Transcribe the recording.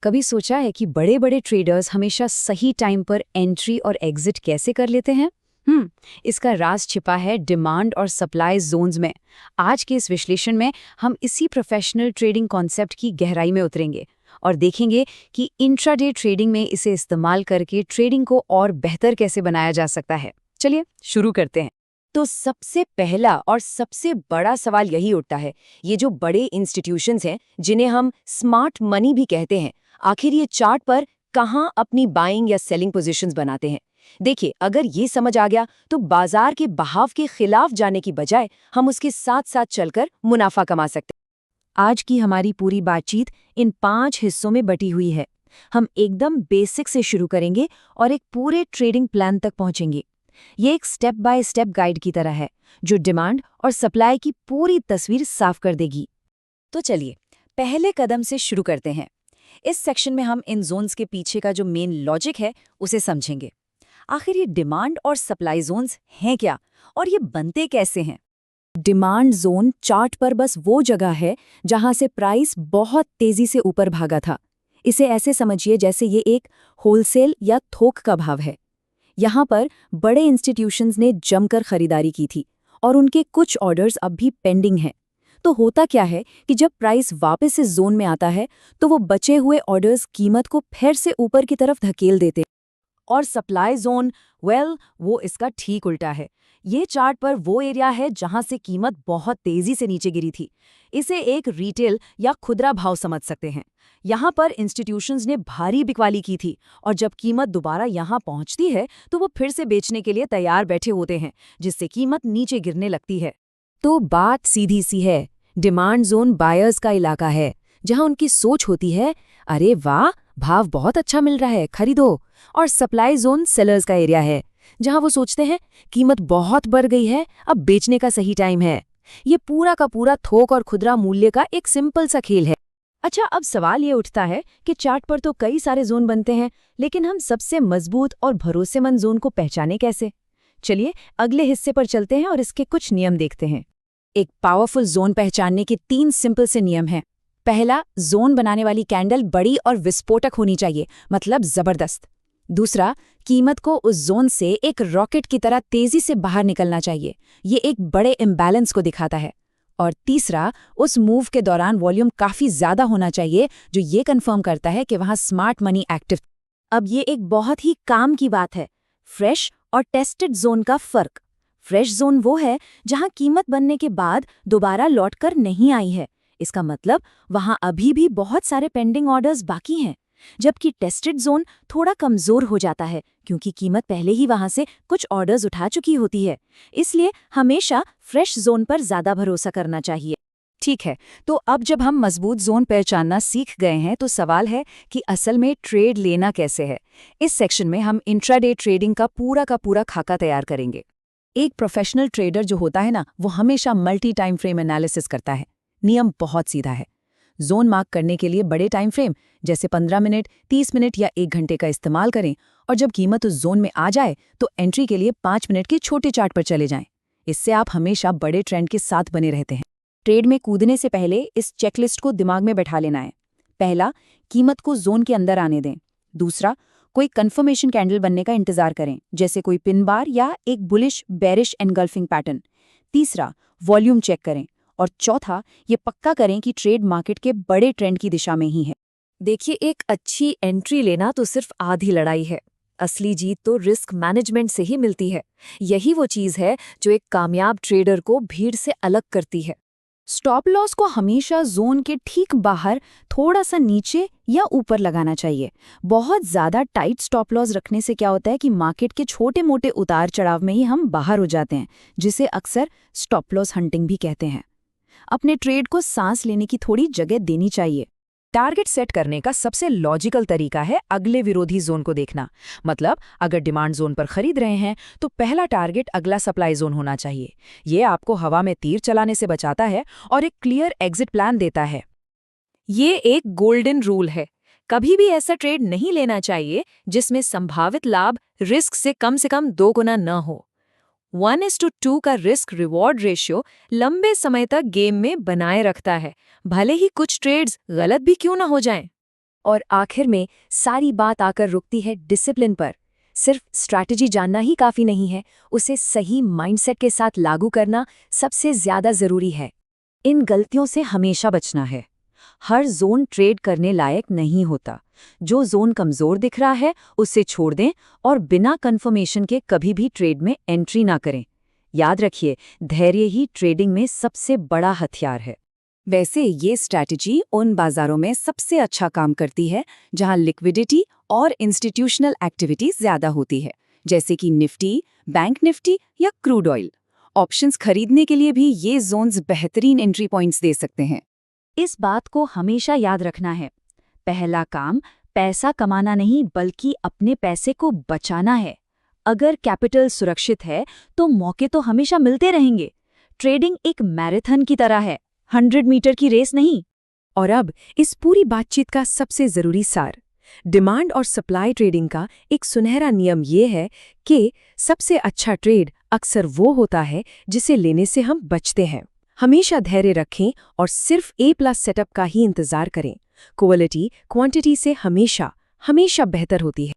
कभी सोचा है कि बड़े बड़े ट्रेडर्स हमेशा सही टाइम पर एंट्री और एग्जिट कैसे कर लेते हैं? इसका राज छिपा है डिमांड और सप्लाई जोन्स में। आज के इस विश्लेषण में हम इसी प्रोफेशनल ट्रेडिंग कॉन्सेप्ट की गहराई में उतरेंगे और देखेंगे कि इंट्राडे ट्रेडिंग में इसे इस्तेमाल करके ट्रेडिंग को और बेहतर कैसे बनाया जा सकता है। चलिए शुरू करते हैं। तो सबसे पहला और सबसे बड़ा सवाल यही उठता है, ये जो बड़े इंस्टीट्यूशंस हैं जिन्हें हम स्मार्ट मनी भी कहते हैं, आखिर ये चार्ट पर कहाँ अपनी बाइंग या सेलिंग पोजीशंस बनाते हैं। देखिए, अगर ये समझ आ गया तो बाजार के बहाव के खिलाफ जाने की बजाय हम उसके साथ साथ चलकर मुनाफा कमा सकते हैं। आज की हमारी पूरी बातचीत इन 5 हिस्सों में बटी हुई है। हम एकदम बेसिक से शुरू करेंगे और एक पूरे ट्रेडिंग प्लान तक पहुंचेंगे। ये एक स्टेप बाय स्टेप गाइड की तरह है जो डिमांड और सप्लाई की पूरी तस्वीर साफ कर देगी। तो चलिए पहले कदम से शुरू करते हैं। इस सेक्शन में हम इन जोन्स के पीछे का जो मेन लॉजिक है उसे समझेंगे। आखिर ये डिमांड और सप्लाई जोन्स हैं क्या और ये बनते कैसे हैं? डिमांड जोन चार्ट पर बस वो जगह है जहां से प्राइस बहुत तेजी से ऊपर भागा था। इसे ऐसे समझिए जैसे ये एक होलसेल या थोक का भाव है। यहाँ पर बड़े इंस्टीट्यूशंस ने जमकर खरीदारी की थी और उनके कुछ ऑर्डर्स अब भी पेंडिंग हैं। तो होता क्या है कि जब प्राइस वापस इस जोन में आता है तो वो बचे हुए ऑर्डर्स कीमत को फिर से ऊपर की तरफ धकेल देते हैं। और सप्लाई जोन, वो इसका ठीक उल्टा है। ये चार्ट पर वो एरिया है जहां से कीमत बहुत तेजी से नीचे गिरी थी। इसे एक रिटेल या खुदरा भाव समझ सकते हैं। यहाँ पर इंस्टीट्यूशंस ने भारी बिकवाली की थी और जब कीमत दोबारा यहाँ पहुँचती है तो वो फिर से बेचने के लिए तैयार बैठे होते हैं, जिससे कीमत नीचे गिरने लगती है। तो बात सीधी सी है, डिमांड जोन बायर्स का इलाका है जहां उनकी सोच होती है, अरे वाह, भाव बहुत अच्छा मिल रहा है, खरीदो। और सप्लाई जोन सेलर्स का एरिया है जहां वो सोचते हैं कीमत बहुत बढ़ गई है, अब बेचने का सही टाइम है। ये पूरा का पूरा थोक और खुदरा मूल्य का एक सिंपल सा खेल है। अच्छा, अब सवाल ये उठता है कि चार्ट पर तो कई सारे जोन बनते हैं, लेकिन हम सबसे मजबूत और भरोसेमंद जोन को पहचाने कैसे? चलिए अगले हिस्से पर चलते हैं और इसके कुछ नियम देखते हैं। एक पावरफुल जोन पहचानने के 3 सिंपल से नियम हैं। पहला, जोन बनाने वाली कैंडल बड़ी और विस्फोटक होनी चाहिए, मतलब जबरदस्त। दूसरा, कीमत को उस जोन से एक रॉकेट की तरह तेजी से बाहर निकलना चाहिए, ये एक बड़े इम्बैलेंस को दिखाता है। और तीसरा, उस मूव के दौरान वॉल्यूम काफी ज्यादा होना चाहिए जो ये कंफर्म करता है कि वहां स्मार्ट मनी एक्टिव। अब ये एक बहुत ही काम की बात है, फ्रेश और टेस्टेड जोन का फर्क। फ्रेश जोन वो है जहां कीमत बनने के बाद दोबारा लौटकर नहीं आई है, इसका मतलब वहां अभी भी बहुत सारे पेंडिंग ऑर्डर्स बाकी हैं। जबकि टेस्टेड जोन थोड़ा कमजोर हो जाता है क्योंकि कीमत पहले ही वहां से कुछ ऑर्डर्स उठा चुकी होती है। इसलिए हमेशा फ्रेश जोन पर ज्यादा भरोसा करना चाहिए। ठीक है, तो अब जब हम मजबूत जोन पहचानना सीख गए हैं तो सवाल है कि असल में ट्रेड लेना कैसे है। इस सेक्शन में हम इंट्राडे ट्रेडिंग का पूरा खाका तैयार करेंगे। एक प्रोफेशनल ट्रेडर जो होता है ना, वो हमेशा मल्टी टाइम फ्रेम एनालिसिस करता है। नियम बहुत सीधा है, जोन मार्क करने के लिए बड़े टाइम फ्रेम जैसे 15 मिनट, 30 मिनट या 1 घंटे का इस्तेमाल करें और जब कीमत उस जोन में आ जाए तो एंट्री के लिए 5 मिनट के छोटे चार्ट पर चले जाएं। इससे आप हमेशा बड़े ट्रेंड के साथ बने रहते हैं। ट्रेड में कूदने से पहले इस चेकलिस्ट को दिमाग में बैठा लेना है। पहला, कीमत को जोन के अंदर आने दें। दूसरा, कोई कंफर्मेशन कैंडल बनने का इंतजार करें, जैसे कोई पिन बार या एक बुलिश बेरिश एनगल्फिंग पैटर्न। तीसरा, वॉल्यूम चेक करें। और चौथा, ये पक्का करें कि ट्रेड मार्केट के बड़े ट्रेंड की दिशा में ही है। देखिए, एक अच्छी एंट्री लेना तो सिर्फ आधी लड़ाई है, असली जीत तो रिस्क मैनेजमेंट से ही मिलती है। यही वो चीज़ है जो एक कामयाब ट्रेडर को भीड़ से अलग करती है। स्टॉप लॉस को हमेशा जोन के ठीक बाहर थोड़ा सा नीचे या ऊपर लगाना चाहिए। बहुत ज़्यादा टाइट स्टॉप लॉस रखने से क्या होता है कि मार्केट के छोटे मोटे उतार चढ़ाव में ही हम बाहर हो जाते हैं, जिसे अक्सर स्टॉप लॉस हंटिंग भी कहते हैं। अपने ट्रेड को सांस लेने की थोड़ी जगह देनी चाहिए। टारगेट सेट करने का सबसे लॉजिकल तरीका है अगले विरोधी जोन को देखना। मतलब अगर डिमांड जोन पर खरीद रहे हैं तो पहला टारगेट अगला सप्लाई जोन होना चाहिए। ये आपको हवा में तीर चलाने से बचाता है और एक क्लियर एग्जिट प्लान देता है। ये एक गोल्डन रूल है, कभी भी ऐसा ट्रेड नहीं लेना चाहिए जिसमें संभावित लाभ रिस्क से कम 2 गुना न हो। 1:2 का रिस्क रिवॉर्ड रेशियो लंबे समय तक गेम में बनाए रखता है, भले ही कुछ ट्रेड्स गलत भी क्यों ना हो जाएं। और आखिर में सारी बात आकर रुकती है डिसिप्लिन पर। सिर्फ स्ट्रैटेजी जानना ही काफ़ी नहीं है, उसे सही माइंडसेट के साथ लागू करना सबसे ज़्यादा ज़रूरी है। इन गलतियों से हमेशा बचना है। हर जोन ट्रेड करने लायक नहीं होता। जो जोन कमज़ोर दिख रहा है उसे छोड़ दें और बिना कंफर्मेशन के कभी भी ट्रेड में एंट्री ना करें। याद रखिए, धैर्य ही ट्रेडिंग में सबसे बड़ा हथियार है। वैसे ये स्ट्रैटेजी उन बाजारों में सबसे अच्छा काम करती है जहां लिक्विडिटी और इंस्टीट्यूशनल एक्टिविटी ज़्यादा होती है, जैसे कि निफ्टी, बैंक निफ्टी या क्रूड ऑयल। ऑप्शंस खरीदने के लिए भी ये जोन्स बेहतरीन एंट्री पॉइंट्स दे सकते हैं। इस बात को हमेशा याद रखना है, पहला काम पैसा कमाना नहीं बल्कि अपने पैसे को बचाना है। अगर कैपिटल सुरक्षित है तो मौके तो हमेशा मिलते रहेंगे। ट्रेडिंग एक मैराथन की तरह है, 100 मीटर की रेस नहीं। और अब इस पूरी बातचीत का सबसे ज़रूरी सार, डिमांड और सप्लाई ट्रेडिंग का एक सुनहरा नियम ये है कि सबसे अच्छा ट्रेड अक्सर वो होता है जिसे लेने से हम बचते हैं। हमेशा धैर्य रखें और सिर्फ A+ सेटअप का ही इंतजार करें। क्वालिटी क्वांटिटी से हमेशा बेहतर होती है।